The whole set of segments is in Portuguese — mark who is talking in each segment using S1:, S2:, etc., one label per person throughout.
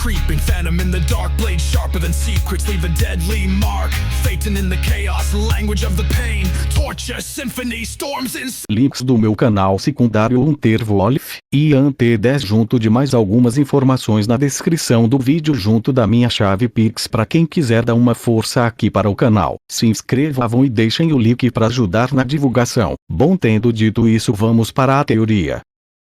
S1: creeping phantom in the dark, blade sharper than secrets, leave a deadly mark. Phaeton in the chaos, language of the pain, torture, symphony, storms in...
S2: Links do meu canal secundário Unterwolf e Ant10 junto de mais algumas informações na descrição do vídeo junto da minha chave Pix para quem quiser dar uma força aqui para o canal. Se inscrevam e deixem o like para ajudar na divulgação. Bom, tendo dito isso, vamos para a teoria.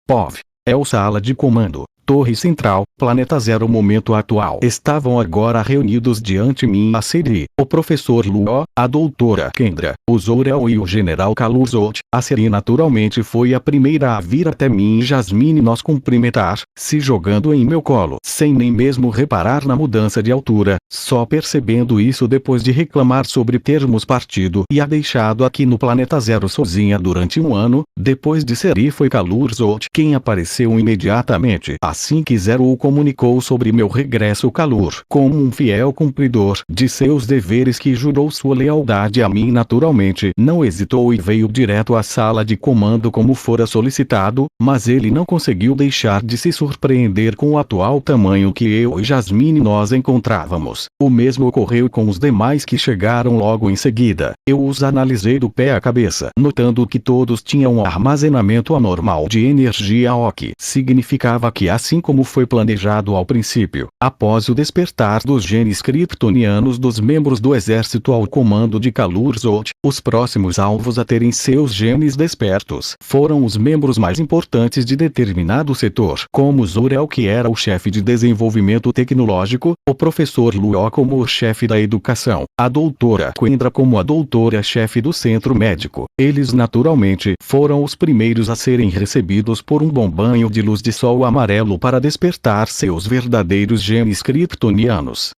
S2: POV. É o sala de comando, Torre Central, Planeta Zero. Momento atual. Estavam agora reunidos diante mim a Seri, o professor Luo, a doutora Kendra, o Zor-El e o general Kal'Ur Zote. A Seri naturalmente foi a primeira a vir até mim e Jasmine nos cumprimentar, se jogando em meu colo, sem nem mesmo reparar na mudança de altura, só percebendo isso depois de reclamar sobre termos partido e a deixado aqui no Planeta Zero sozinha durante um ano. Depois de Seri foi Kal'Ur Zote quem apareceu imediatamente. Assim que Zero comunicou sobre meu regresso, Kal'Ur, como um fiel cumpridor de seus deveres que jurou sua lealdade a mim, naturalmente não hesitou e veio direto à sala de comando como fora solicitado, mas ele não conseguiu deixar de se surpreender com o atual tamanho que eu e Jasmine nós encontrávamos. O mesmo ocorreu com os demais que chegaram logo em seguida. Eu os analisei do pé à cabeça, notando que todos tinham um armazenamento anormal de energia, o que significava que, assim como foi planejado ao princípio, após o despertar dos genes kryptonianos dos membros do exército ao comando de Kal'Ur Zote, os próximos alvos a terem seus genes despertos foram os membros mais importantes de determinado setor, como Zor-El, que era o chefe de desenvolvimento tecnológico, o professor Luo como o chefe da educação, a doutora Kendra como a doutora-chefe do centro médico. Eles naturalmente foram os primeiros a serem recebidos por um bom banho de luz de sol amarelo para despertar seus verdadeiros genes kryptonianos.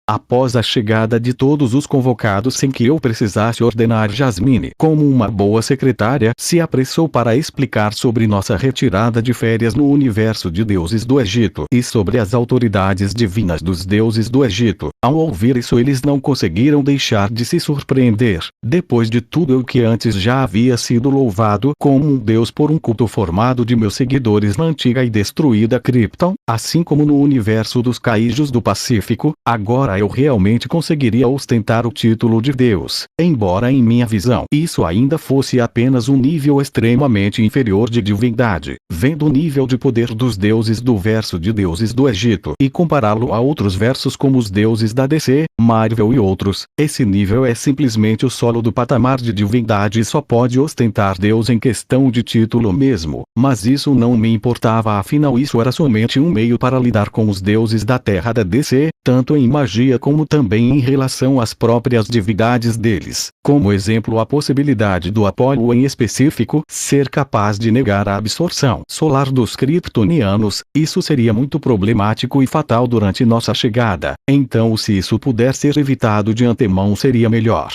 S2: Após a chegada de todos os convocados, sem que eu precisasse ordenar, Jasmine, como uma boa secretária, se apressou para explicar sobre nossa retirada de férias no universo de deuses do Egito e sobre as autoridades divinas dos deuses do Egito. Ao ouvir isso, eles não conseguiram deixar de se surpreender. Depois de tudo, eu que antes já havia sido louvado como um deus por um culto formado de meus seguidores na antiga e destruída Krypton, assim como no universo dos Kaijus do Pacífico, agora eu realmente conseguiria ostentar o título de Deus, embora em minha visão isso ainda fosse apenas um nível extremamente inferior de divindade. Vendo o nível de poder dos deuses do verso de deuses do Egito e compará-lo a outros versos como os deuses da DC, Marvel e outros, esse nível é simplesmente o solo do patamar de divindade e só pode ostentar Deus em questão de título mesmo. Mas isso não me importava, afinal isso era somente um meio para lidar com os deuses da Terra da DC, tanto em magia como também em relação às próprias divindades deles. Como exemplo, a possibilidade do Apolo em específico ser capaz de negar a absorção solar dos kryptonianos, isso seria muito problemático e fatal durante nossa chegada. Então, se isso puder ser evitado de antemão, seria melhor.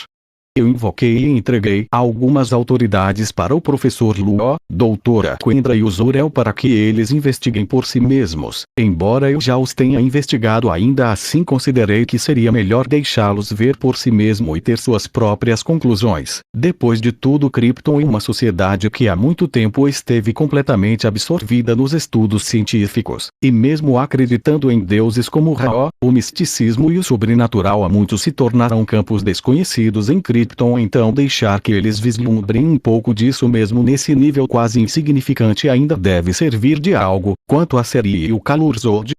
S2: Eu invoquei e entreguei algumas autoridades para o professor Luo, doutora Kendra e o Zor-El para que eles investiguem por si mesmos. Embora eu já os tenha investigado, ainda assim considerei que seria melhor deixá-los ver por si mesmo e ter suas próprias conclusões. Depois de tudo, Krypton é uma sociedade que há muito tempo esteve completamente absorvida nos estudos científicos, e mesmo acreditando em deuses como Ra, o misticismo e o sobrenatural, a muitos se tornaram campos desconhecidos em Krypton. Então deixar que eles vislumbrem um pouco disso mesmo nesse nível quase insignificante ainda deve servir de algo. Quanto a Seri e o Kal'Ur Zote,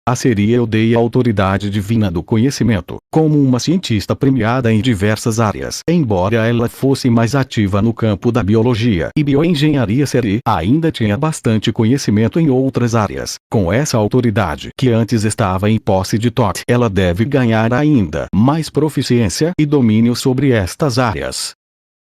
S2: a Seri eu dei a autoridade divina do conhecimento, como uma cientista premiada em diversas áreas. Embora ela fosse mais ativa no campo da biologia e bioengenharia, Seri ainda tinha bastante conhecimento em outras áreas. Com essa autoridade que antes estava em posse de Thoth, ela deve ganhar ainda mais proficiência e domínio sobre estas áreas.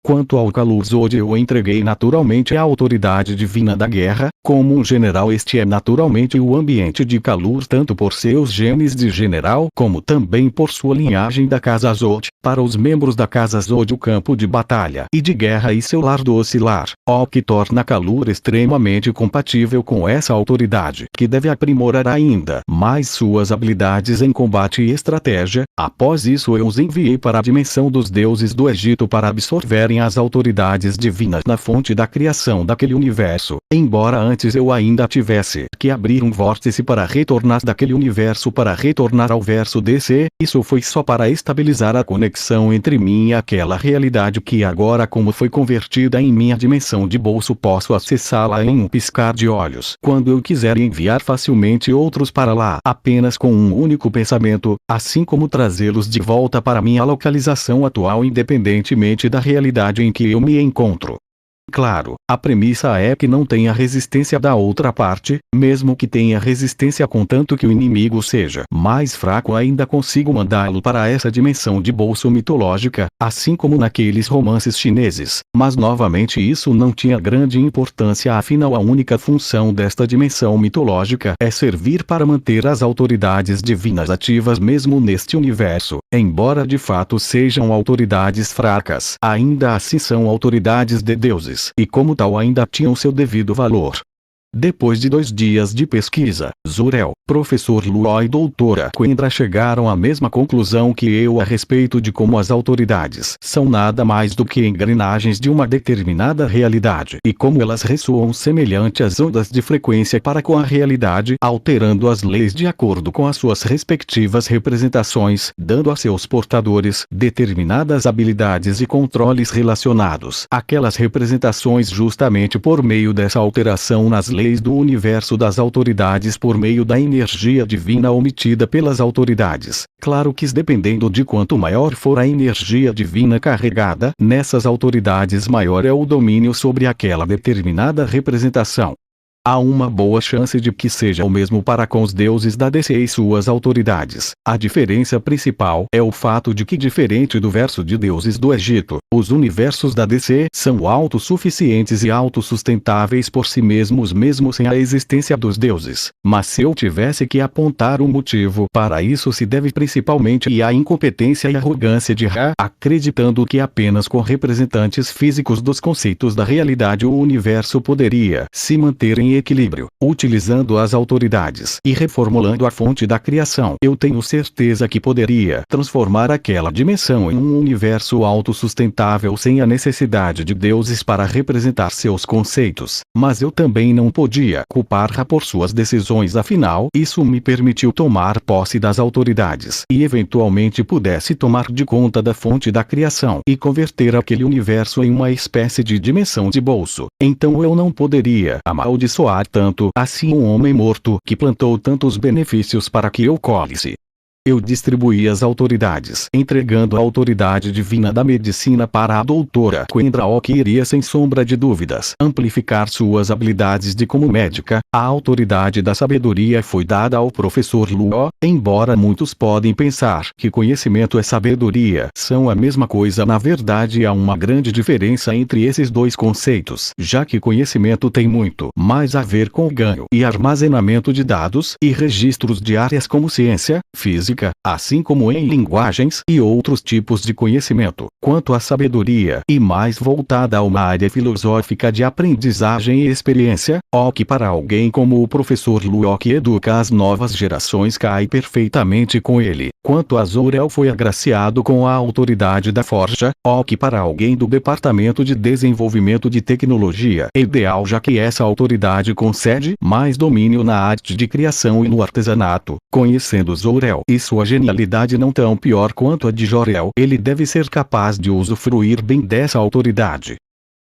S2: Quanto ao Kal'Ur Zote, eu entreguei naturalmente a autoridade divina da guerra, como um general. Este é naturalmente o ambiente de Kal'Ur, tanto por seus genes de general como também por sua linhagem da Casa Zote. Para os membros da Casa Zote, o campo de batalha e de guerra e seu lar do oscilar, o que torna Kal'Ur extremamente compatível com essa autoridade, que deve aprimorar ainda mais suas habilidades em combate e estratégia. Após isso, eu os enviei para a dimensão dos deuses do Egito para absorverem observarem as autoridades divinas na fonte da criação daquele universo, embora antes eu ainda tivesse que abrir um vórtice para retornar daquele universo para retornar ao verso DC, isso foi só para estabilizar a conexão entre mim e aquela realidade que agora, como foi convertida em minha dimensão de bolso, posso acessá-la em um piscar de olhos quando eu quiser enviar facilmente outros para lá apenas com um único pensamento, assim como trazê-los de volta para minha localização atual independentemente da realidade em que eu me encontro. Claro, a premissa é que não tenha resistência da outra parte, mesmo que tenha resistência contanto que o inimigo seja mais fraco ainda consigo mandá-lo para essa dimensão de bolso mitológica, assim como naqueles romances chineses, mas novamente isso não tinha grande importância afinal a única função desta dimensão mitológica é servir para manter as autoridades divinas ativas mesmo neste universo, embora de fato sejam autoridades fracas, ainda assim são autoridades de deuses. E como tal ainda tinham seu devido valor. Depois de 2 dias de pesquisa, Zurel, professor Luo e doutora Quendra chegaram à mesma conclusão que eu a respeito de como as autoridades são nada mais do que engrenagens de uma determinada realidade e como elas ressoam semelhante às ondas de frequência para com a realidade, alterando as leis de acordo com as suas respectivas representações, dando a seus portadores determinadas habilidades e controles relacionados àquelas representações justamente por meio dessa alteração nas leis do universo das autoridades por meio da energia divina omitida pelas autoridades. Claro que dependendo de quanto maior for a energia divina carregada nessas autoridades, maior é o domínio sobre aquela determinada representação. Há uma boa chance de que seja o mesmo para com os deuses da DC e suas autoridades. A diferença principal é o fato de que, diferente do verso de deuses do Egito, os universos da DC são autossuficientes e autossustentáveis por si mesmos mesmo sem a existência dos deuses. Mas se eu tivesse que apontar um motivo para isso, se deve principalmente à incompetência e arrogância de Ra, acreditando que apenas com representantes físicos dos conceitos da realidade o universo poderia se manter em equilíbrio, utilizando as autoridades e reformulando a fonte da criação. Eu tenho certeza que poderia transformar aquela dimensão em um universo autossustentável sem a necessidade de deuses para representar seus conceitos, mas eu também não podia culpar Ra por suas decisões, afinal, isso me permitiu tomar posse das autoridades e eventualmente pudesse tomar de conta da fonte da criação e converter aquele universo em uma espécie de dimensão de bolso. Então eu não poderia amaldiçoar tanto assim um homem morto que plantou tantos benefícios para que eu colhesse. Eu distribuí as autoridades, entregando a autoridade divina da medicina para a doutora Quendra, que iria sem sombra de dúvidas amplificar suas habilidades de como médica. A autoridade da sabedoria foi dada ao professor Luo, embora muitos podem pensar que conhecimento e sabedoria são a mesma coisa, na verdade há uma grande diferença entre esses dois conceitos, já que conhecimento tem muito mais a ver com ganho e armazenamento de dados e registros de áreas como ciência, física, assim como em linguagens e outros tipos de conhecimento, quanto à sabedoria, e mais voltada a uma área filosófica de aprendizagem e experiência, o que para alguém como o professor Luo que educa as novas gerações cai perfeitamente com ele. Quanto a Zurel, foi agraciado com a autoridade da forja, o que para alguém do Departamento de Desenvolvimento de Tecnologia é ideal, já que essa autoridade concede mais domínio na arte de criação e no artesanato. Conhecendo Zurel e sua genialidade não tão pior quanto a de Jor-El, ele deve ser capaz de usufruir bem dessa autoridade.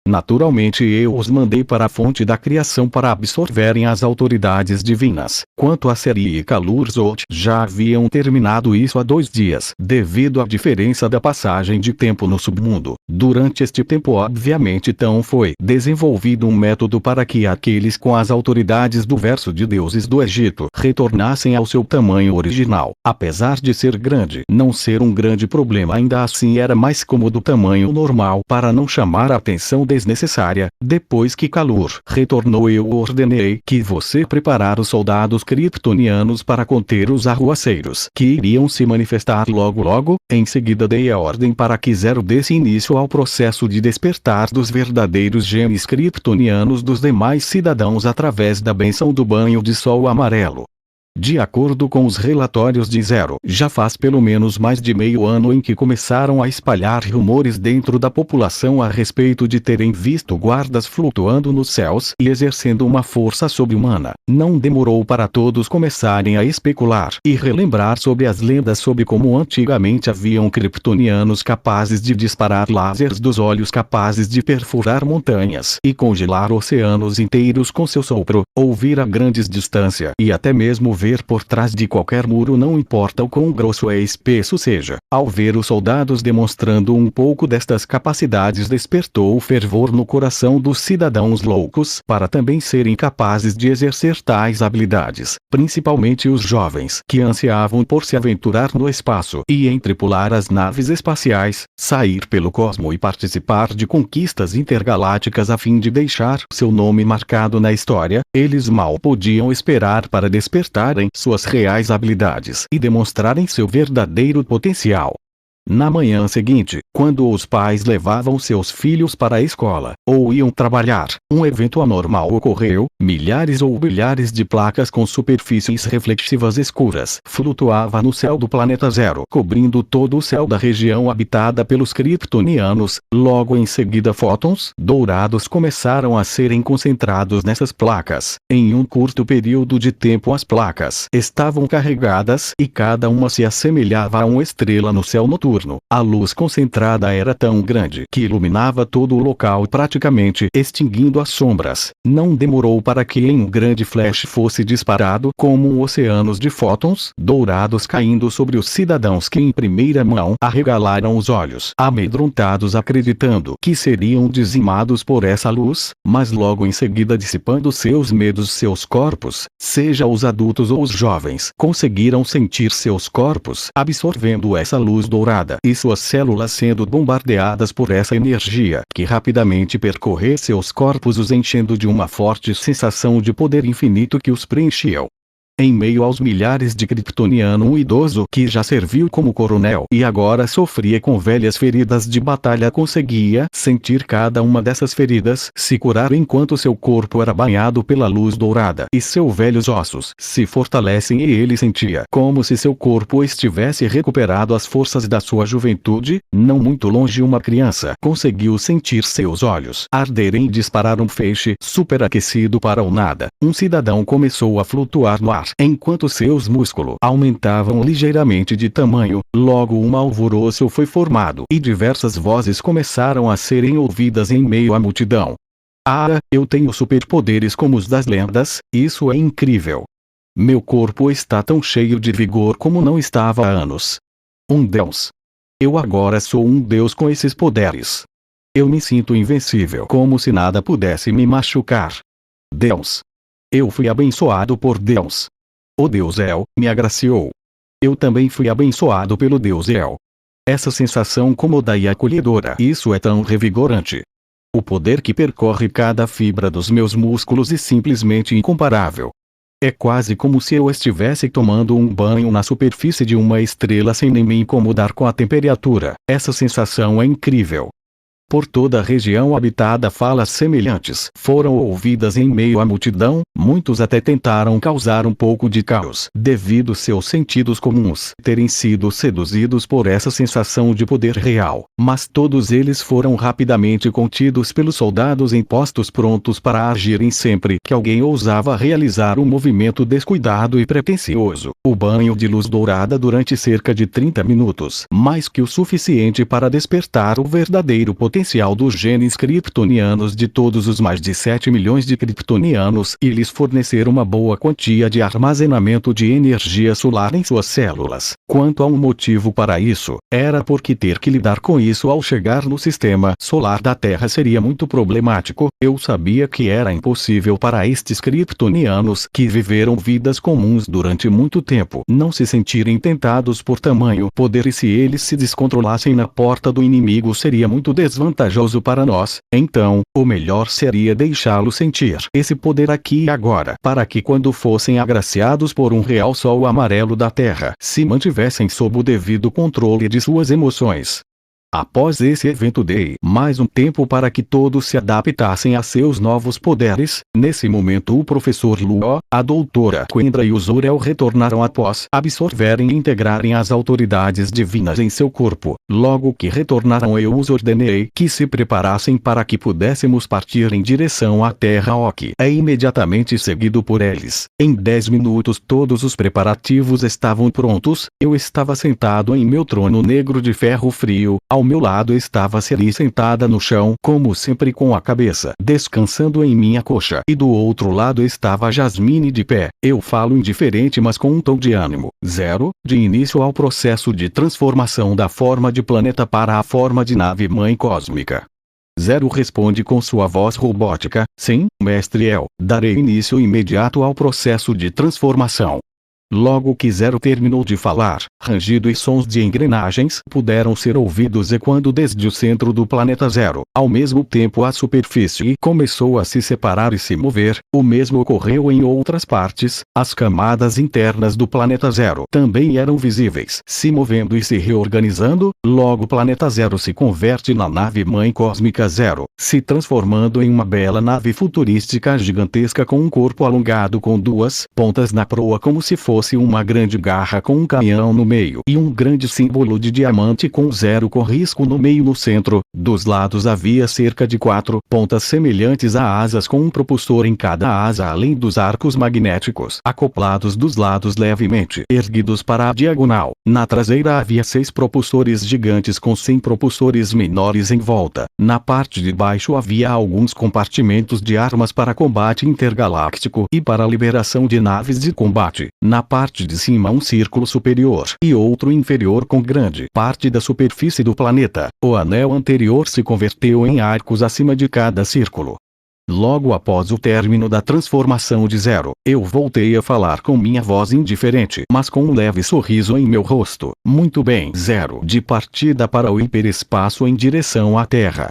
S2: Naturalmente eu os mandei para a fonte da criação para absorverem as autoridades divinas. Quanto a Seri e Kalur-Zot, já haviam terminado isso há 2 dias, devido à diferença da passagem de tempo no submundo. Durante este tempo obviamente então foi desenvolvido um método para que aqueles com as autoridades do verso de deuses do Egito retornassem ao seu tamanho original. Apesar de ser grande, não ser um grande problema, ainda assim era mais cômodo o tamanho normal para não chamar a atenção desnecessária. Depois que Kalur retornou, eu ordenei que você preparar os soldados kryptonianos para conter os arruaceiros que iriam se manifestar logo. Em seguida dei a ordem para que Zero desse início ao processo de despertar dos verdadeiros genes kryptonianos dos demais cidadãos através da bênção do banho de sol amarelo. De acordo com os relatórios de Zero, já faz pelo menos mais de meio ano em que começaram a espalhar rumores dentro da população a respeito de terem visto guardas flutuando nos céus e exercendo uma força sobre-humana. Não demorou para todos começarem a especular e relembrar sobre as lendas sobre como antigamente haviam kryptonianos capazes de disparar lasers dos olhos, capazes de perfurar montanhas e congelar oceanos inteiros com seu sopro, ouvir a grandes distâncias e até mesmo ver por trás de qualquer muro, não importa o quão grosso e espesso seja. Ao ver os soldados demonstrando um pouco destas capacidades, despertou o fervor no coração dos cidadãos loucos para também serem capazes de exercer tais habilidades, principalmente os jovens que ansiavam por se aventurar no espaço e em tripular as naves espaciais, sair pelo cosmo e participar de conquistas intergalácticas a fim de deixar seu nome marcado na história. Eles mal podiam esperar para despertarem suas reais habilidades e demonstrarem seu verdadeiro potencial. Na manhã seguinte, quando os pais levavam seus filhos para a escola, ou iam trabalhar, um evento anormal ocorreu. Milhares ou bilhares de placas com superfícies reflexivas escuras flutuava no céu do planeta Zero, cobrindo todo o céu da região habitada pelos kryptonianos. Logo em seguida, fótons dourados começaram a serem concentrados nessas placas. Em um curto período de tempo, as placas estavam carregadas e cada uma se assemelhava a uma estrela no céu noturno. A luz concentrada era tão grande que iluminava todo o local, praticamente extinguindo as sombras. Não demorou para que em um grande flash fosse disparado como oceanos de fótons dourados caindo sobre os cidadãos, que em primeira mão arregalaram os olhos, amedrontados, acreditando que seriam dizimados por essa luz, mas logo em seguida dissipando seus medos. Seus corpos, seja os adultos ou os jovens, conseguiram sentir seus corpos absorvendo essa luz dourada e suas células sendo bombardeadas por essa energia, que rapidamente percorreu seus corpos, os enchendo de uma forte sensação de poder infinito que os preenchiam. Em meio aos milhares de kryptoniano, um idoso que já serviu como coronel e agora sofria com velhas feridas de batalha conseguia sentir cada uma dessas feridas se curar enquanto seu corpo era banhado pela luz dourada e seus velhos ossos se fortalecem, e ele sentia como se seu corpo estivesse recuperado as forças da sua juventude. Não muito longe, uma criança conseguiu sentir seus olhos arderem e disparar um feixe superaquecido para o nada. Um cidadão começou a flutuar no ar enquanto seus músculos aumentavam ligeiramente de tamanho. Logo um alvoroço foi formado e diversas vozes começaram a serem ouvidas em meio à multidão. Ah, eu tenho superpoderes como os das lendas, isso é incrível. Meu corpo está tão cheio de vigor como não estava há anos. Um deus. Eu agora sou um deus com esses poderes. Eu me sinto invencível, como se nada pudesse me machucar. Deus. Eu fui abençoado por Deus. O Deus El me agraciou. Eu também fui abençoado pelo Deus El. Essa sensação cômoda e acolhedora, isso é tão revigorante. O poder que percorre cada fibra dos meus músculos é simplesmente incomparável. É quase como se eu estivesse tomando um banho na superfície de uma estrela sem nem me incomodar com a temperatura. Essa sensação é incrível. Por toda a região habitada, falas semelhantes foram ouvidas em meio à multidão. Muitos até tentaram causar um pouco de caos, devido seus sentidos comuns terem sido seduzidos por essa sensação de poder real. Mas todos eles foram rapidamente contidos pelos soldados em postos, prontos para agirem sempre que alguém ousava realizar um movimento descuidado e pretensioso. O banho de luz dourada durante cerca de 30 minutos, mais que o suficiente para despertar o verdadeiro potencial dos genes kryptonianos de todos os mais de 7 milhões de kryptonianos, e lhes fornecer uma boa quantia de armazenamento de energia solar em suas células. Quanto a um motivo para isso, era porque ter que lidar com isso ao chegar no sistema solar da Terra seria muito problemático. Eu sabia que era impossível para estes kryptonianos, que viveram vidas comuns durante muito tempo, não se sentirem tentados por tamanho poder, e se eles se descontrolassem na porta do inimigo seria muito desvantajoso para nós. Então, o melhor seria deixá-lo sentir esse poder aqui e agora, para que quando fossem agraciados por um real sol amarelo da Terra, se mantivessem sob o devido controle de suas emoções. Após esse evento dei mais um tempo para que todos se adaptassem a seus novos poderes. Nesse momento o professor Luo, a doutora Quendra e o Zorel retornaram após absorverem e integrarem as autoridades divinas em seu corpo. Logo que retornaram eu os ordenei que se preparassem para que pudéssemos partir em direção à Terra Oki. É imediatamente seguido por eles. Em 10 minutos todos os preparativos estavam prontos. Eu estava sentado em meu trono negro de ferro frio. Ao meu lado estava Seri sentada no chão, como sempre com a cabeça descansando em minha coxa. E do outro lado estava Jasmine de pé. Eu falo indiferente mas com um tom de ânimo. 0. De início ao processo de transformação da forma de planeta para a forma de nave-mãe cósmica. 0 responde com sua voz robótica. Sim, mestre El. Darei início imediato ao processo de transformação. Logo que 0 terminou de falar, rangido e sons de engrenagens puderam ser ouvidos ecoando desde o centro do planeta 0. Ao mesmo tempo a superfície começou a se separar e se mover. O mesmo ocorreu em outras partes. As camadas internas do planeta 0 também eram visíveis, se movendo e se reorganizando. Logo o planeta 0 se converte na nave-mãe cósmica 0, se transformando em uma bela nave futurística gigantesca com um corpo alongado com duas pontas na proa como se fosse uma grande garra com um canhão no meio e um grande símbolo de diamante com 0 com risco no meio. No centro, dos lados havia cerca de 4 pontas semelhantes a asas com um propulsor em cada asa além dos arcos magnéticos acoplados dos lados levemente erguidos para a diagonal. Na traseira havia 6 propulsores gigantes com 100 propulsores menores em volta. Na parte de baixo havia alguns compartimentos de armas para combate intergaláctico e para liberação de naves de combate. Na parte de cima um círculo superior e outro inferior com grande parte da superfície do planeta. O anel anterior se converteu em arcos acima de cada círculo. Logo após o término da transformação de 0, eu voltei a falar com minha voz indiferente, mas com um leve sorriso em meu rosto. Muito bem, 0. De partida para o hiperespaço em direção à Terra.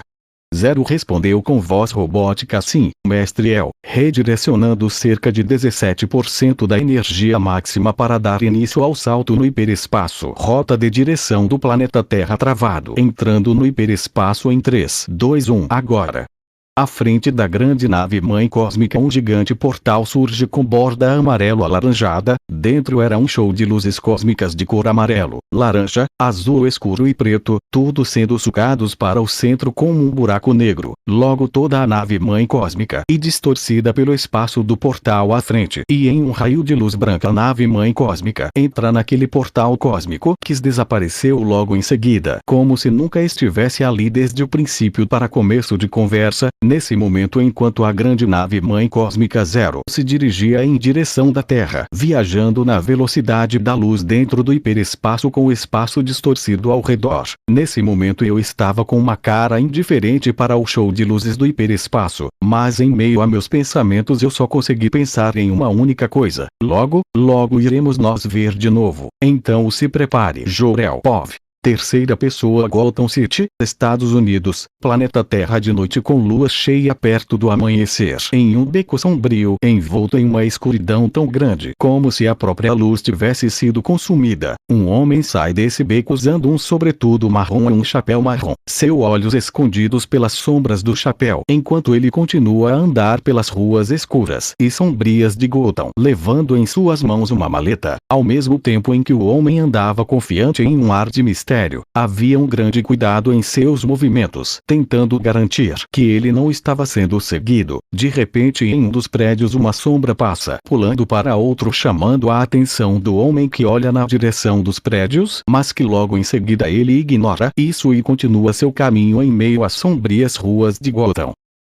S2: 0 respondeu com voz robótica. Sim, mestre El, redirecionando cerca de 17% da energia máxima para dar início ao salto no hiperespaço. Rota de direção do planeta Terra travado. Entrando no hiperespaço em 3, 2, 1. Agora. À frente da grande nave-mãe cósmica um gigante portal surge com borda amarelo-alaranjada. Dentro era um show de luzes cósmicas de cor amarelo, laranja, azul escuro e preto, tudo sendo sugados para o centro como um buraco negro. Logo toda a nave-mãe cósmica e distorcida pelo espaço do portal à frente. E em um raio de luz branca a nave-mãe cósmica entra naquele portal cósmico que desapareceu logo em seguida, como se nunca estivesse ali desde o princípio. Para começo de conversa, nesse momento enquanto a grande nave-mãe cósmica 0 se dirigia em direção da Terra, viajando na velocidade da luz dentro do hiperespaço com o espaço distorcido ao redor. Nesse momento eu estava com uma cara indiferente para o show de luzes do hiperespaço, mas em meio a meus pensamentos eu só consegui pensar em uma única coisa. Logo iremos nós ver de novo. Então se prepare. Jor-El Pov. Terceira pessoa Gotham City, Estados Unidos, planeta Terra de noite com lua cheia perto do amanhecer. Em um beco sombrio, envolto em uma escuridão tão grande, como se a própria luz tivesse sido consumida. Um homem sai desse beco usando um sobretudo marrom e um chapéu marrom. Seus olhos escondidos pelas sombras do chapéu, enquanto ele continua a andar pelas ruas escuras e sombrias de Gotham, levando em suas mãos uma maleta. Ao mesmo tempo em que o homem andava confiante em um ar de mistério, havia um grande cuidado em seus movimentos, tentando garantir que ele não estava sendo seguido. De repente em um dos prédios uma sombra passa, pulando para outro chamando a atenção do homem que olha na direção dos prédios, mas que logo em seguida ele ignora isso e continua seu caminho em meio às sombrias ruas de Gotham.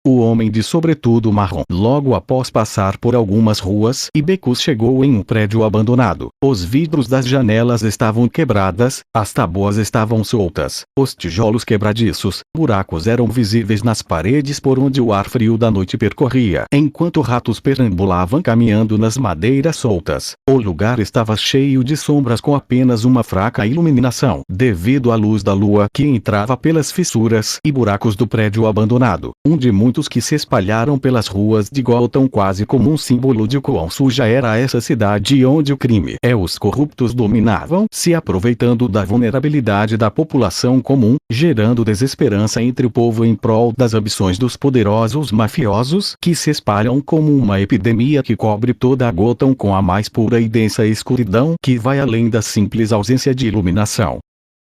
S2: O homem de sobretudo marrom, logo após passar por algumas ruas e becos, chegou em um prédio abandonado. Os vidros das janelas estavam quebradas, as tábuas estavam soltas, os tijolos quebradiços, buracos eram visíveis nas paredes por onde o ar frio da noite percorria, enquanto ratos perambulavam caminhando nas madeiras soltas. O lugar estava cheio de sombras com apenas uma fraca iluminação, devido à luz da lua que entrava pelas fissuras e buracos do prédio abandonado. Um de muitos muitos que se espalharam pelas ruas de Gotham quase como um símbolo de quão suja era essa cidade onde o crime e os corruptos dominavam, se aproveitando da vulnerabilidade da população comum, gerando desesperança entre o povo em prol das ambições dos poderosos mafiosos que se espalham como uma epidemia que cobre toda a Gotham com a mais pura e densa escuridão que vai além da simples ausência de iluminação.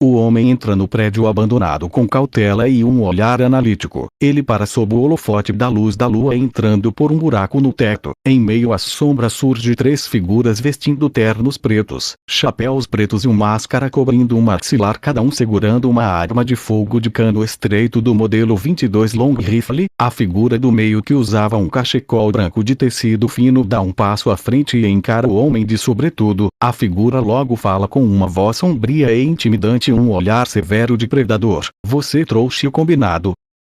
S2: O homem entra no prédio abandonado com cautela e um olhar analítico. Ele para sob o holofote da luz da lua entrando por um buraco no teto. Em meio às sombras surge 3 figuras vestindo ternos pretos, chapéus pretos e uma máscara cobrindo um maxilar, cada um segurando uma arma de fogo de cano estreito do modelo 22 Long Rifle. A figura do meio, que usava um cachecol branco de tecido fino, dá um passo à frente e encara o homem de sobretudo. A figura logo fala com uma voz sombria e intimidante, um olhar severo de predador. Você trouxe o combinado?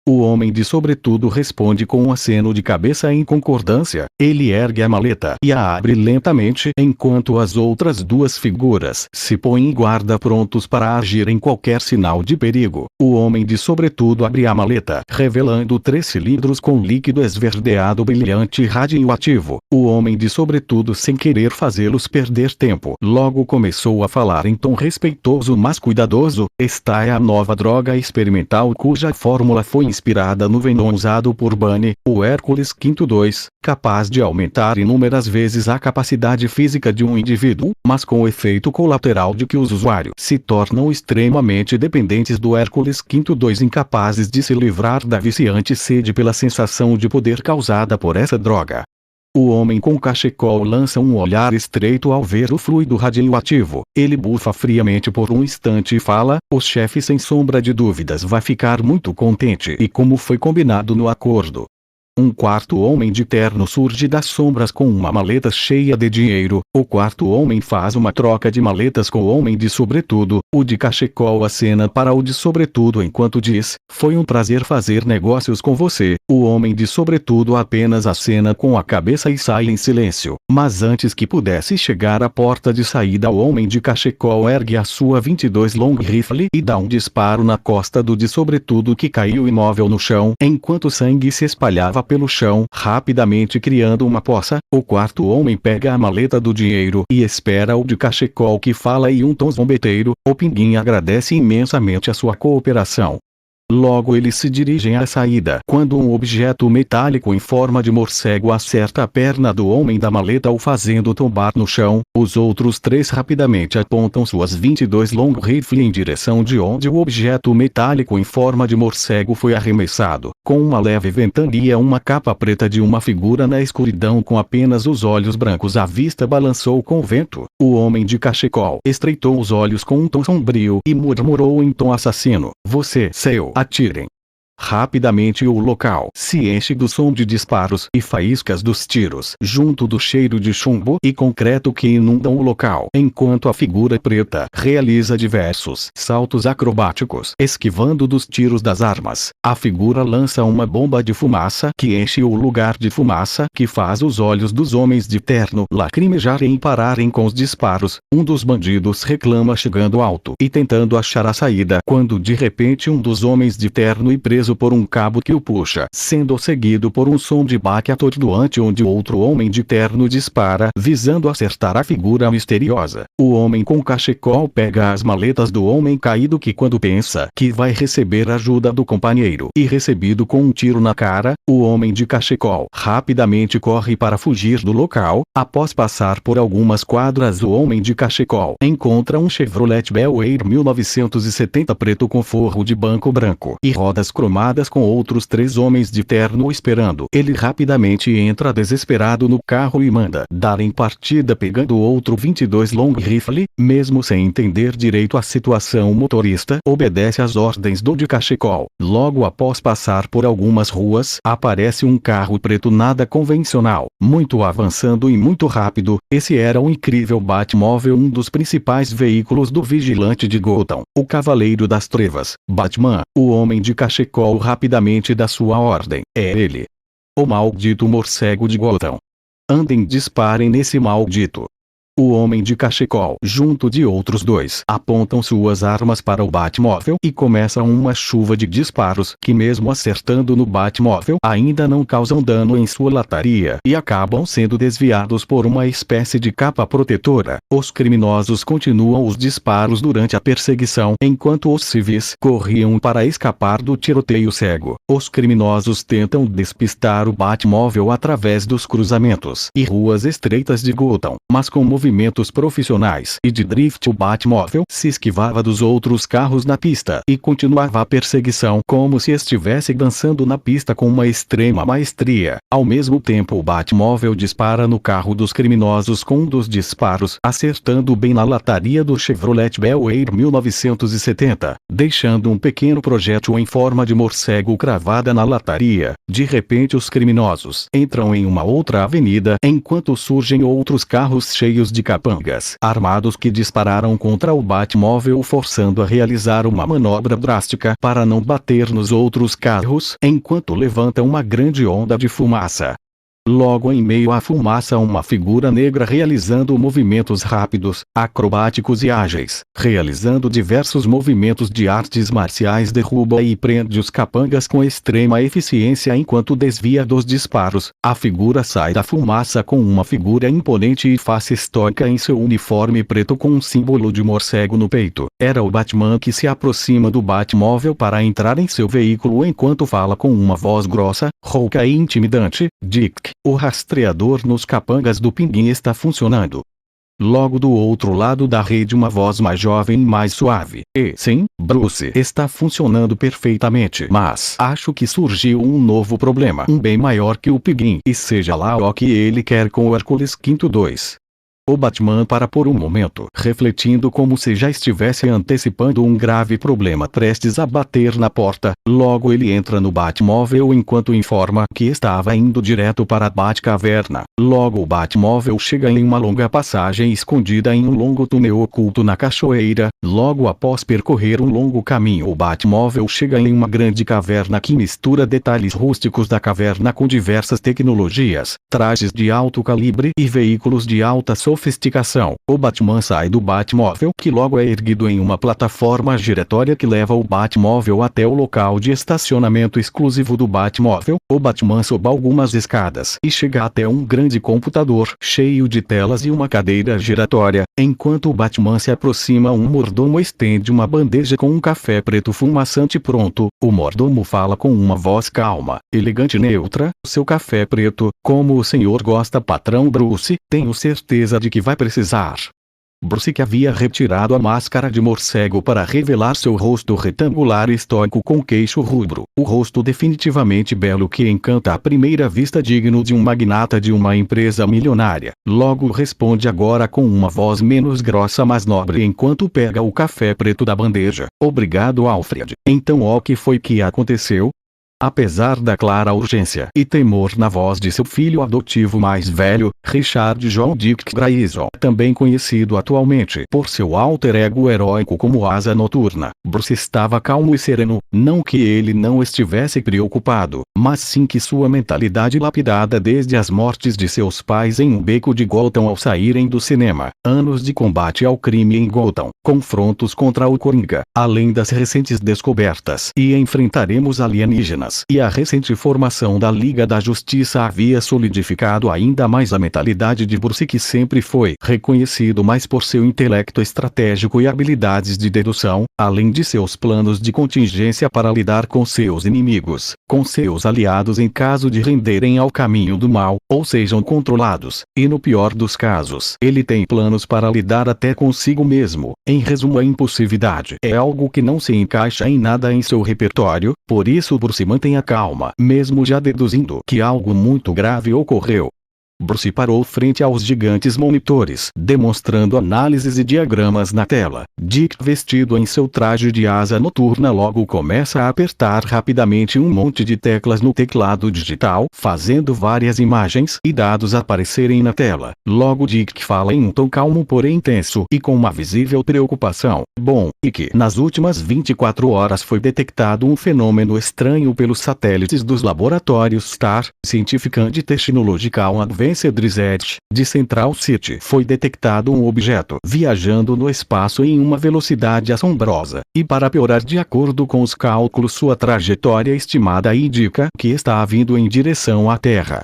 S2: O homem de sobretudo responde com um aceno de cabeça em concordância. Ele ergue a maleta e a abre lentamente, enquanto as outras 2 figuras se põem em guarda, prontos para agir em qualquer sinal de perigo. O homem de sobretudo abre a maleta, revelando 3 cilindros com líquido esverdeado brilhante e radioativo. O homem de sobretudo, sem querer fazê-los perder tempo, logo começou a falar em tom respeitoso mas cuidadoso. Esta é a nova droga experimental cuja fórmula foi inspirada no venom usado por Bunny, o Hércules V2, capaz de aumentar inúmeras vezes a capacidade física de um indivíduo, mas com o efeito colateral de que os usuários se tornam extremamente dependentes do Hércules V2, incapazes de se livrar da viciante sede pela sensação de poder causada por essa droga. O homem com cachecol lança um olhar estreito ao ver o fluido radioativo. Ele bufa friamente por um instante e fala: o chefe sem sombra de dúvidas vai ficar muito contente, e como foi combinado no acordo. Um quarto homem de terno surge das sombras com uma maleta cheia de dinheiro. O quarto homem faz uma troca de maletas com o homem de sobretudo. O de cachecol acena para o de sobretudo enquanto diz: foi um prazer fazer negócios com você. O homem de sobretudo apenas acena com a cabeça e sai em silêncio. Mas antes que pudesse chegar à porta de saída, o homem de cachecol ergue a sua 22 Long Rifle e dá um disparo na costa do de sobretudo, que caiu imóvel no chão, enquanto sangue se espalhava pelo chão, rapidamente criando uma poça. O quarto homem pega a maleta do dinheiro e espera o de cachecol, que fala em um tom zombeteiro. O Pinguim agradece imensamente a sua cooperação. Logo eles se dirigem à saída, quando um objeto metálico em forma de morcego acerta a perna do homem da maleta, o fazendo tombar no chão. Os outros 3 rapidamente apontam suas 22 Long Rifle em direção de onde o objeto metálico em forma de morcego foi arremessado. Com uma leve ventania, uma capa preta de uma figura na escuridão com apenas os olhos brancos à vista balançou com o vento. O homem de cachecol estreitou os olhos com um tom sombrio e murmurou em tom assassino: você, seu. Atirem. Rapidamente o local se enche do som de disparos e faíscas dos tiros, junto do cheiro de chumbo e concreto que inundam o local, enquanto a figura preta realiza diversos saltos acrobáticos, esquivando dos tiros das armas. A figura lança uma bomba de fumaça que enche o lugar de fumaça, que faz os olhos dos homens de terno lacrimejarem e pararem com os disparos. Um dos bandidos reclama, chegando alto e tentando achar a saída, quando de repente um dos homens de terno e preso por um cabo que o puxa, sendo seguido por um som de baque atordoante, onde outro homem de terno dispara, visando acertar a figura misteriosa. O homem com cachecol pega as maletas do homem caído, que quando pensa que vai receber ajuda do companheiro e recebido com um tiro na cara, o homem de cachecol rapidamente corre para fugir do local. Após passar por algumas quadras, o homem de cachecol encontra um Chevrolet Bel Air 1970 preto com forro de banco branco e rodas cromadas, com outros 3 homens de terno esperando. Ele rapidamente entra desesperado no carro e manda dar em partida, pegando outro 22 Long Rifle. Mesmo sem entender direito a situação, o motorista obedece às ordens do de cachecol. Logo após passar por algumas ruas, aparece um carro preto nada convencional, muito avançando e muito rápido. Esse era o incrível Batmóvel, um dos principais veículos do vigilante de Gotham, o Cavaleiro das Trevas, Batman. O homem de cachecol rapidamente dá sua ordem: é ele. O maldito morcego de Gotham. Andem, disparem nesse maldito. O homem de cachecol, junto de outros dois, apontam suas armas para o Batmóvel e começa uma chuva de disparos que, mesmo acertando no Batmóvel, ainda não causam dano em sua lataria e acabam sendo desviados por uma espécie de capa protetora. Os criminosos continuam os disparos durante a perseguição, enquanto os civis corriam para escapar do tiroteio cego. Os criminosos tentam despistar o Batmóvel através dos cruzamentos e ruas estreitas de Gotham, mas com movimentos profissionais e de drift o Batmóvel se esquivava dos outros carros na pista e continuava a perseguição como se estivesse dançando na pista com uma extrema maestria. Ao mesmo tempo o Batmóvel dispara no carro dos criminosos com um dos disparos acertando bem na lataria do Chevrolet Bel Air 1970, deixando um pequeno projétil em forma de morcego cravada na lataria. De repente os criminosos entram em uma outra avenida enquanto surgem outros carros cheios de capangas armados que dispararam contra o Batmóvel, forçando a realizar uma manobra drástica para não bater nos outros carros, enquanto levanta uma grande onda de fumaça. Logo em meio à fumaça uma figura negra realizando movimentos rápidos, acrobáticos e ágeis, realizando diversos movimentos de artes marciais derruba e prende os capangas com extrema eficiência enquanto desvia dos disparos. A figura sai da fumaça com uma figura imponente e face estoica em seu uniforme preto com um símbolo de morcego no peito. Era o Batman que se aproxima do Batmóvel para entrar em seu veículo enquanto fala com uma voz grossa, rouca e intimidante: Dick, o rastreador nos capangas do Pinguim está funcionando. Logo do outro lado da rede uma voz mais jovem e mais suave: sim, Bruce, está funcionando perfeitamente, mas acho que surgiu um novo problema, um bem maior que o Pinguim, e seja lá o que ele quer com o Hércules V2. O Batman para por um momento, refletindo como se já estivesse antecipando um grave problema prestes a bater na porta. Logo ele entra no Batmóvel enquanto informa que estava indo direto para a Batcaverna. Logo o Batmóvel chega em uma longa passagem escondida em um longo túnel oculto na cachoeira. Logo após percorrer um longo caminho o Batmóvel chega em uma grande caverna que mistura detalhes rústicos da caverna com diversas tecnologias, trajes de alto calibre e veículos de alta sofisticação. O Batman sai do Batmóvel, que logo é erguido em uma plataforma giratória que leva o Batmóvel até o local de estacionamento exclusivo do Batmóvel. O Batman sobe algumas escadas e chega até um grande computador cheio de telas e uma cadeira giratória. Enquanto o Batman se aproxima, um mordomo estende uma bandeja com um café preto fumaçante pronto. O mordomo fala com uma voz calma, elegante e neutra: seu café preto, como o senhor gosta, patrão Bruce, tenho certeza de que vai precisar. Bruce, que havia retirado a máscara de morcego para revelar seu rosto retangular e estoico com queixo rubro, o rosto definitivamente belo que encanta à primeira vista, digno de um magnata de uma empresa milionária, logo responde agora com uma voz menos grossa mas nobre enquanto pega o café preto da bandeja: obrigado, Alfred. Então o que foi que aconteceu? Apesar da clara urgência e temor na voz de seu filho adotivo mais velho, Richard John Dick Grayson, também conhecido atualmente por seu alter ego heróico como Asa Noturna, Bruce estava calmo e sereno. Não que ele não estivesse preocupado, mas sim que sua mentalidade lapidada desde as mortes de seus pais em um beco de Gotham ao saírem do cinema, anos de combate ao crime em Gotham, confrontos contra o Coringa, além das recentes descobertas e enfrentaremos alienígenas, e a recente formação da Liga da Justiça havia solidificado ainda mais a mentalidade de Bruce, que sempre foi reconhecido mais por seu intelecto estratégico e habilidades de dedução, além de seus planos de contingência para lidar com seus inimigos, com seus aliados em caso de renderem ao caminho do mal, ou sejam controlados, e no pior dos casos, ele tem planos para lidar até consigo mesmo. Em resumo, a impulsividade é algo que não se encaixa em nada em seu repertório, por isso Bruce mantenha calma, mesmo já deduzindo que algo muito grave ocorreu. Bruce parou frente aos gigantes monitores, demonstrando análises e diagramas na tela. Dick, vestido em seu traje de asa noturna, logo começa a apertar rapidamente um monte de teclas no teclado digital, fazendo várias imagens e dados aparecerem na tela. Logo Dick fala em um tom calmo porém intenso e com uma visível preocupação: bom, e que nas últimas 24 horas foi detectado um fenômeno estranho pelos satélites dos laboratórios STAR, Scientific and Technological Advanced Vancedra's Edge, de Central City, foi detectado um objeto viajando no espaço em uma velocidade assombrosa, e para piorar, de acordo com os cálculos, sua trajetória estimada indica que está vindo em direção à Terra.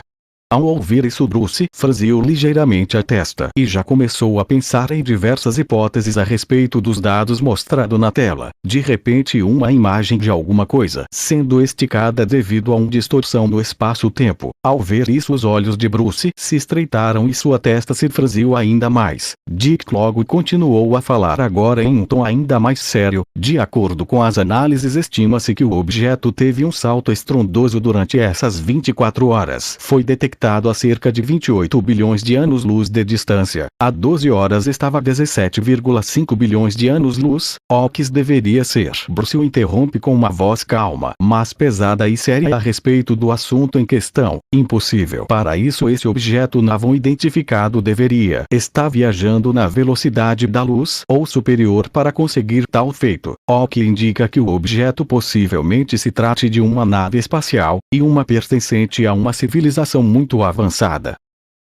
S2: Ao ouvir isso, Bruce franziu ligeiramente a testa e já começou a pensar em diversas hipóteses a respeito dos dados mostrados na tela. De repente, uma imagem de alguma coisa sendo esticada devido a uma distorção no espaço-tempo. Ao ver isso, os olhos de Bruce se estreitaram e sua testa se franziu ainda mais. Dick logo continuou a falar, agora em um tom ainda mais sério. De acordo com as análises, estima-se que o objeto teve um salto estrondoso durante essas 24 horas. Foi detectado a cerca de 28 bilhões de anos-luz de distância. Há 12 horas estava a 17,5 bilhões de anos-luz. O que deveria ser? Bruce o interrompe com uma voz calma, mas pesada e séria a respeito do assunto em questão. Impossível. Para isso, esse objeto não identificado deveria estar viajando na velocidade da luz ou superior para conseguir tal feito. O que indica que o objeto possivelmente se trate de uma nave espacial, e uma pertencente a uma civilização muito avançada.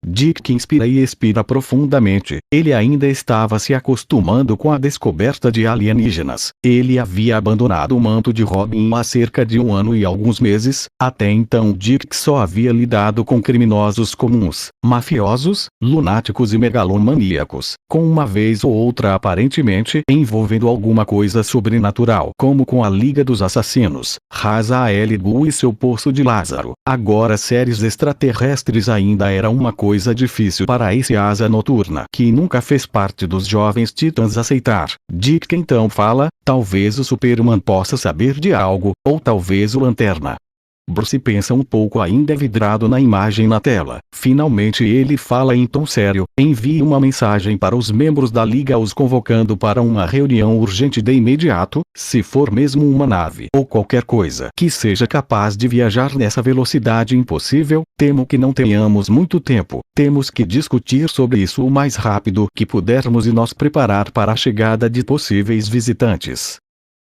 S2: Dick inspira e expira profundamente. Ele ainda estava se acostumando com a descoberta de alienígenas. Ele havia abandonado o manto de Robin há cerca de 1 ano e alguns meses. Até então, Dick só havia lidado com criminosos comuns, mafiosos, lunáticos e megalomaníacos, com uma vez ou outra aparentemente envolvendo alguma coisa sobrenatural, como com a Liga dos Assassinos, Ra's al Ghul e seu Poço de Lázaro. Agora, seres extraterrestres ainda era uma coisa difícil para esse asa noturna, que nunca fez parte dos jovens titãs, aceitar. Dick então fala: talvez o Superman possa saber de algo, ou talvez o Lanterna. Bruce pensa um pouco, ainda vidrado na imagem na tela. Finalmente ele fala em tom sério: envie uma mensagem para os membros da Liga, os convocando para uma reunião urgente de imediato. Se for mesmo uma nave ou qualquer coisa que seja capaz de viajar nessa velocidade impossível, temo que não tenhamos muito tempo. Temos que discutir sobre isso o mais rápido que pudermos e nos preparar para a chegada de possíveis visitantes.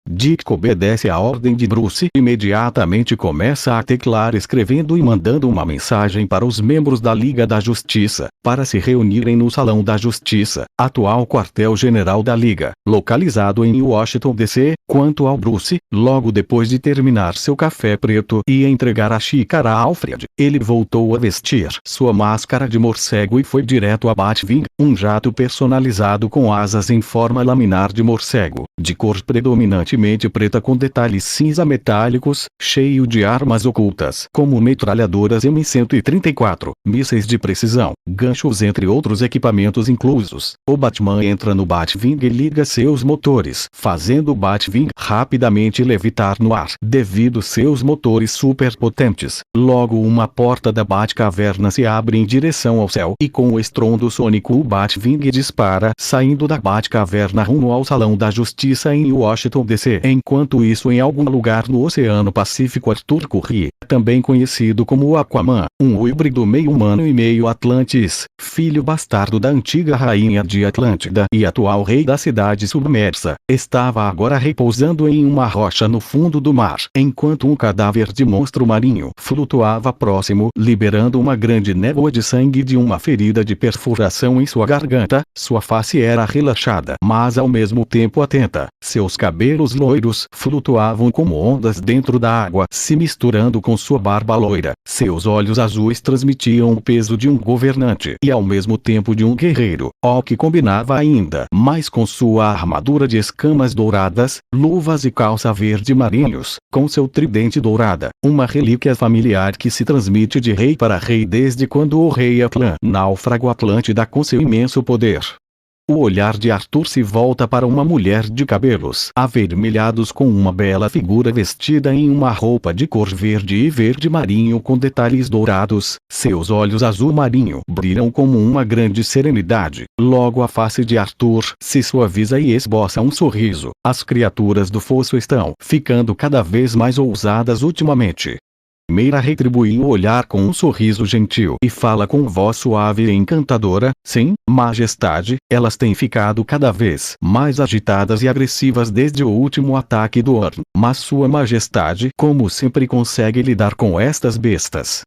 S2: Dick obedece à ordem de Bruce e imediatamente começa a teclar, escrevendo e mandando uma mensagem para os membros da Liga da Justiça, para se reunirem no Salão da Justiça, atual quartel-general da Liga, localizado em Washington, D.C. Quanto ao Bruce, logo depois de terminar seu café preto e entregar a xícara a Alfred, ele voltou a vestir sua máscara de morcego e foi direto a Batwing, um jato personalizado com asas em forma laminar de morcego, de cor predominantemente preta com detalhes cinza metálicos, cheio de armas ocultas, como metralhadoras M134, mísseis de precisão, ganchos, entre outros equipamentos inclusos. O Batman entra no Batwing e liga seus motores, fazendo o Batwing rapidamente levitar no ar, devido seus motores superpotentes. Logo, uma porta da Batcaverna se abre em direção ao céu, e com o estrondo sônico o Batwing dispara, saindo da Batcaverna rumo ao Salão da Justiça em Washington, D.C. Enquanto isso, em algum lugar no Oceano Pacífico, Arthur Curry, também conhecido como Aquaman, um híbrido meio humano e meio Atlantis, filho bastardo da antiga rainha de Atlântida e atual rei da cidade submersa, estava agora repousando em uma rocha no fundo do mar, enquanto um cadáver de monstro marinho flutuava próximo, liberando uma grande névoa de sangue de uma ferida de perfuração em sua garganta. Sua face era relaxada, mas ao mesmo tempo atenta. Seus cabelos loiros flutuavam como ondas dentro da água, se misturando com sua barba loira. Seus olhos azuis transmitiam o peso de um governante e ao mesmo tempo de um guerreiro, o que combinava ainda mais com sua armadura de escamas douradas, luvas e calça verde marinhos, com seu tridente dourada, uma relíquia familiar que se transmite de rei para rei desde quando o rei Atlan, náufrago Atlântida, com seu imenso poder. O olhar de Arthur se volta para uma mulher de cabelos avermelhados com uma bela figura vestida em uma roupa de cor verde e verde marinho com detalhes dourados. Seus olhos azul marinho brilham como uma grande serenidade. Logo a face de Arthur se suaviza e esboça um sorriso. As criaturas do fosso estão ficando cada vez mais ousadas ultimamente. Meira retribui o olhar com um sorriso gentil e fala com voz suave e encantadora: sim, majestade, elas têm ficado cada vez mais agitadas e agressivas desde o último ataque do Orn, mas sua majestade, como sempre, consegue lidar com estas bestas.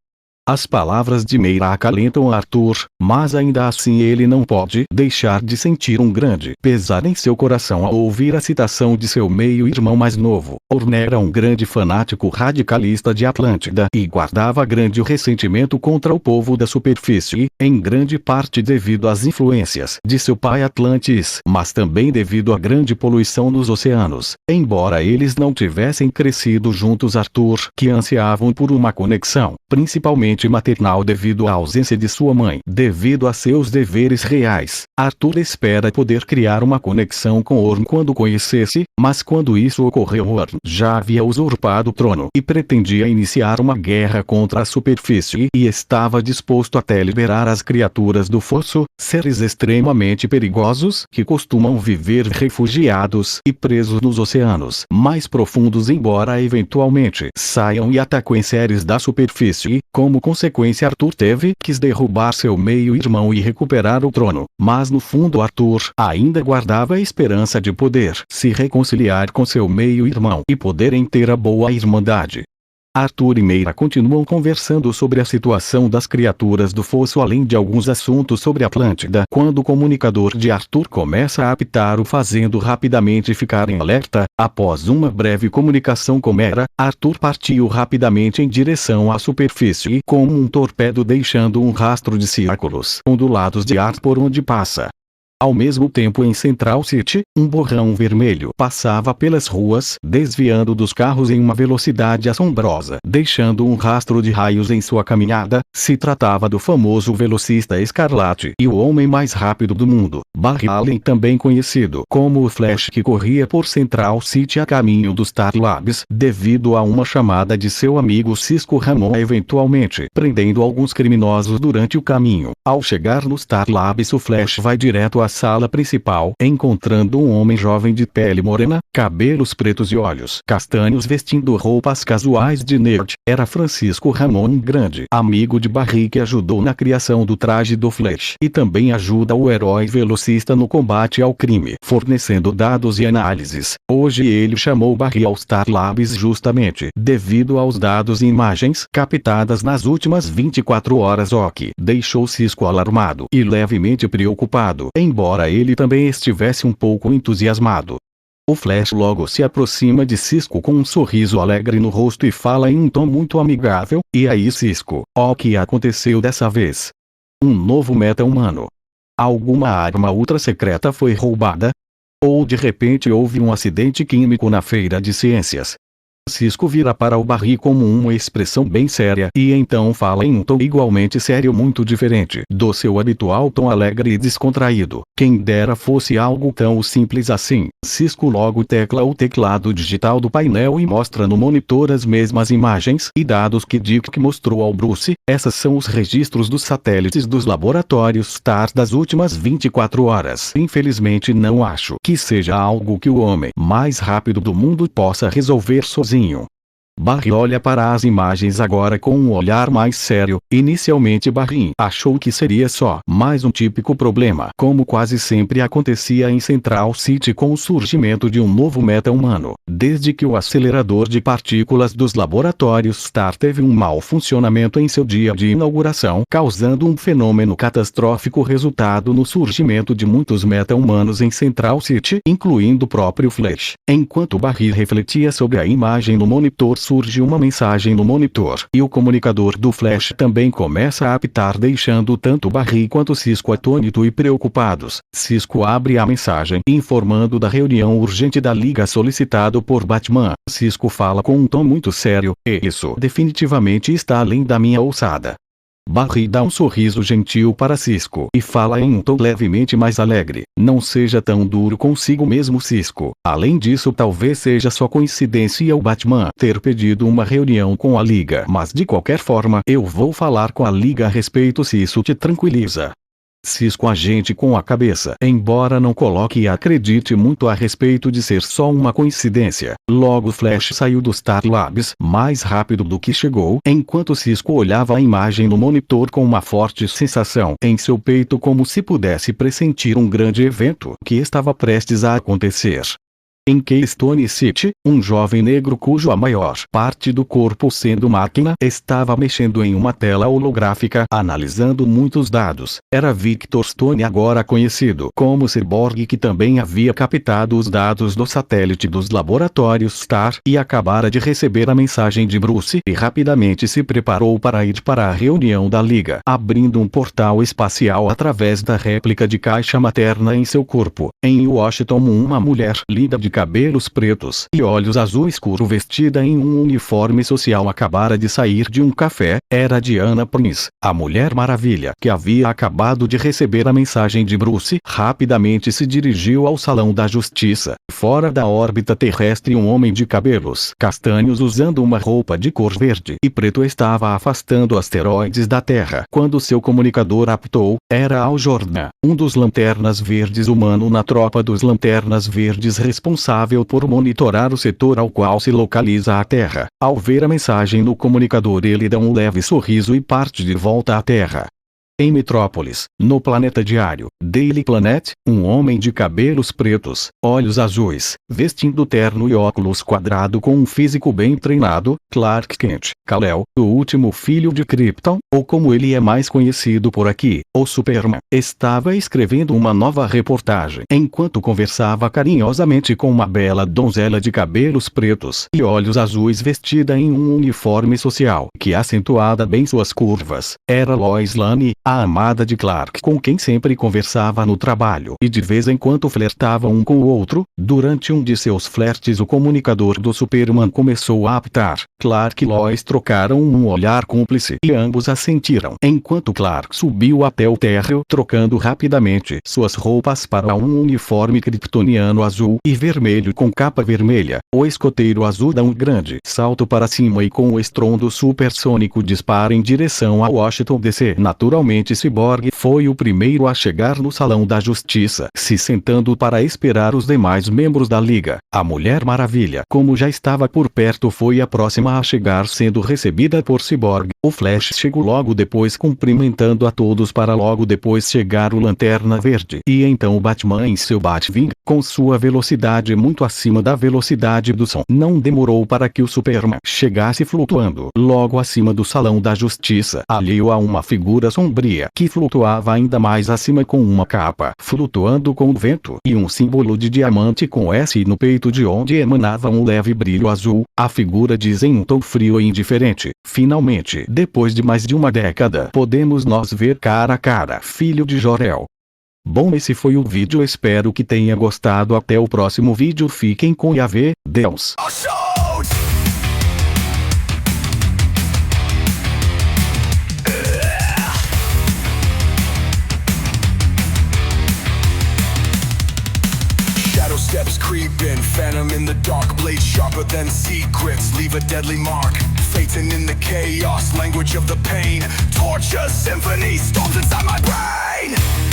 S2: As palavras de Meira acalentam Arthur, mas ainda assim ele não pode deixar de sentir um grande pesar em seu coração ao ouvir a citação de seu meio-irmão mais novo. Orne era um grande fanático radicalista de Atlântida e guardava grande ressentimento contra o povo da superfície, em grande parte devido às influências de seu pai Atlantis, mas também devido à grande poluição nos oceanos. Embora eles não tivessem crescido juntos, Arthur, que ansiavam por uma conexão, principalmente maternal devido à ausência de sua mãe, devido a seus deveres reais. Arthur espera poder criar uma conexão com Orm quando conhecesse, mas quando isso ocorreu, Orm já havia usurpado o trono e pretendia iniciar uma guerra contra a superfície e estava disposto até liberar as criaturas do fosso, seres extremamente perigosos que costumam viver refugiados e presos nos oceanos mais profundos, embora eventualmente saiam e ataquem seres da superfície. Como consequência, Arthur teve que derrubar seu meio-irmão e recuperar o trono, mas no fundo Arthur ainda guardava a esperança de poder se reconciliar com seu meio-irmão e poderem ter a boa irmandade. Arthur e Meira continuam conversando sobre a situação das criaturas do fosso, além de alguns assuntos sobre Atlântida, quando o comunicador de Arthur começa a apitar, o fazendo rapidamente ficar em alerta. Após uma breve comunicação com Meira, Arthur partiu rapidamente em direção à superfície como um torpedo, deixando um rastro de círculos ondulados de ar por onde passa. Ao mesmo tempo, em Central City, um borrão vermelho passava pelas ruas, desviando dos carros em uma velocidade assombrosa, deixando um rastro de raios em sua caminhada. Se tratava do famoso velocista Escarlate e o homem mais rápido do mundo, Barry Allen, também conhecido como o Flash, que corria por Central City a caminho dos Star Labs, devido a uma chamada de seu amigo Cisco Ramon, eventualmente prendendo alguns criminosos durante o caminho. Ao chegar no Star Labs, o Flash vai direto à sala principal, encontrando um homem jovem de pele morena, cabelos pretos e olhos castanhos, vestindo roupas casuais de nerd. Era Francisco Ramon, um grande amigo de Barry que ajudou na criação do traje do Flash e também ajuda o herói velocista no combate ao crime, fornecendo dados e análises. Hoje ele chamou Barry ao Star Labs justamente devido aos dados e imagens captadas nas últimas 24 horas, o que deixou Cisco alarmado e levemente preocupado, embora ele também estivesse um pouco entusiasmado. O Flash logo se aproxima de Cisco com um sorriso alegre no rosto e fala em um tom muito amigável: "E aí, Cisco, o que aconteceu dessa vez? Um novo meta-humano? Alguma arma ultra secreta foi roubada? Ou de repente houve um acidente químico na feira de ciências?" Cisco vira para o Barry com uma expressão bem séria e então fala em um tom igualmente sério, muito diferente do seu habitual tom alegre e descontraído. Quem dera fosse algo tão simples assim. Cisco logo tecla o teclado digital do painel e mostra no monitor as mesmas imagens e dados que Dick mostrou ao Bruce. Essas são os registros dos satélites dos laboratórios STAR das últimas 24 horas. Infelizmente não acho que seja algo que o homem mais rápido do mundo possa resolver sozinho. Barry olha para as imagens agora com um olhar mais sério. Inicialmente Barry achou que seria só mais um típico problema, como quase sempre acontecia em Central City com o surgimento de um novo meta-humano. Desde que o acelerador de partículas dos laboratórios STAR teve um mau funcionamento em seu dia de inauguração, causando um fenômeno catastrófico, resultado no surgimento de muitos meta-humanos em Central City, incluindo o próprio Flash. Enquanto Barry refletia sobre a imagem no monitor, surge uma mensagem no monitor e o comunicador do Flash também começa a apitar, deixando tanto Barry quanto Cisco atônito e preocupados. Cisco abre a mensagem informando da reunião urgente da Liga solicitado por Batman. Cisco fala com um tom muito sério: "E isso definitivamente está além da minha ousada." Barry dá um sorriso gentil para Cisco e fala em um tom levemente mais alegre: "Não seja tão duro consigo mesmo, Cisco. Além disso, talvez seja só coincidência o Batman ter pedido uma reunião com a Liga, mas de qualquer forma eu vou falar com a Liga a respeito, se isso te tranquiliza." Cisco agente com a cabeça, embora não coloque e acredite muito a respeito de ser só uma coincidência. Logo Flash saiu do Star Labs mais rápido do que chegou, enquanto Cisco olhava a imagem no monitor com uma forte sensação em seu peito, como se pudesse pressentir um grande evento que estava prestes a acontecer. Em Keystone City, um jovem negro cujo a maior parte do corpo sendo máquina estava mexendo em uma tela holográfica analisando muitos dados. Era Victor Stone, agora conhecido como Cyborg, que também havia captado os dados do satélite dos laboratórios Star e acabara de receber a mensagem de Bruce e rapidamente se preparou para ir para a reunião da Liga, abrindo um portal espacial através da réplica de caixa materna em seu corpo. Em Washington, uma mulher linda de cabelos pretos e olhos azul escuro vestida em um uniforme social acabara de sair de um café. Era Diana Prince, a Mulher Maravilha, que havia acabado de receber a mensagem de Bruce. Rapidamente se dirigiu ao Salão da Justiça. Fora da órbita terrestre, um homem de cabelos castanhos usando uma roupa de cor verde e preto estava afastando asteroides da Terra. Quando seu comunicador apitou, era Al Jordan, um dos Lanternas Verdes humano na tropa dos Lanternas Verdes responsável por monitorar o setor ao qual se localiza a Terra. Ao ver a mensagem no comunicador, ele dá um leve sorriso e parte de volta à Terra. Em Metrópolis, no planeta diário, Daily Planet, um homem de cabelos pretos, olhos azuis, vestindo terno e óculos quadrado com um físico bem treinado, Clark Kent, Kal-El, o último filho de Krypton, ou como ele é mais conhecido por aqui, o Superman, estava escrevendo uma nova reportagem enquanto conversava carinhosamente com uma bela donzela de cabelos pretos e olhos azuis vestida em um uniforme social que acentuava bem suas curvas. Era Lois Lane, a amada de Clark, com quem sempre conversava no trabalho e de vez em quando flertava um com o outro. Durante um de seus flertes, o comunicador do Superman começou a apitar. Clark e Lois trocaram um olhar cúmplice e ambos assentiram, enquanto Clark subiu até o térreo, trocando rapidamente suas roupas para um uniforme kryptoniano azul e vermelho com capa vermelha. O escoteiro azul dá um grande salto para cima e com o estrondo supersônico dispara em direção a Washington DC. Naturalmente, Cyborg foi o primeiro a chegar no Salão da Justiça, se sentando para esperar os demais membros da Liga. A Mulher Maravilha, como já estava por perto, foi a próxima a chegar, sendo recebida por Cyborg. O Flash chegou logo depois, cumprimentando a todos, para logo depois chegar o Lanterna Verde e então o Batman em seu Batwing, com sua velocidade muito acima da velocidade do som. Não demorou para que o Superman chegasse flutuando logo acima do Salão da Justiça, alheio a uma figura sombria que flutuava ainda mais acima com uma capa flutuando com o vento e um símbolo de diamante com S no peito, de onde emanava um leve brilho azul. A figura diz em um tom frio e indiferente: finalmente, depois de mais de uma década, podemos nos ver cara a cara, filho de Jor-El. Bom, esse foi o vídeo, espero que tenha gostado. Até o próximo vídeo, fiquem com Yahvé, Deus.
S1: Steps creeping, phantom in the dark, blade sharper than secrets, leave a deadly mark. Phaeton in the chaos, language of the pain, torture symphony storms inside my brain.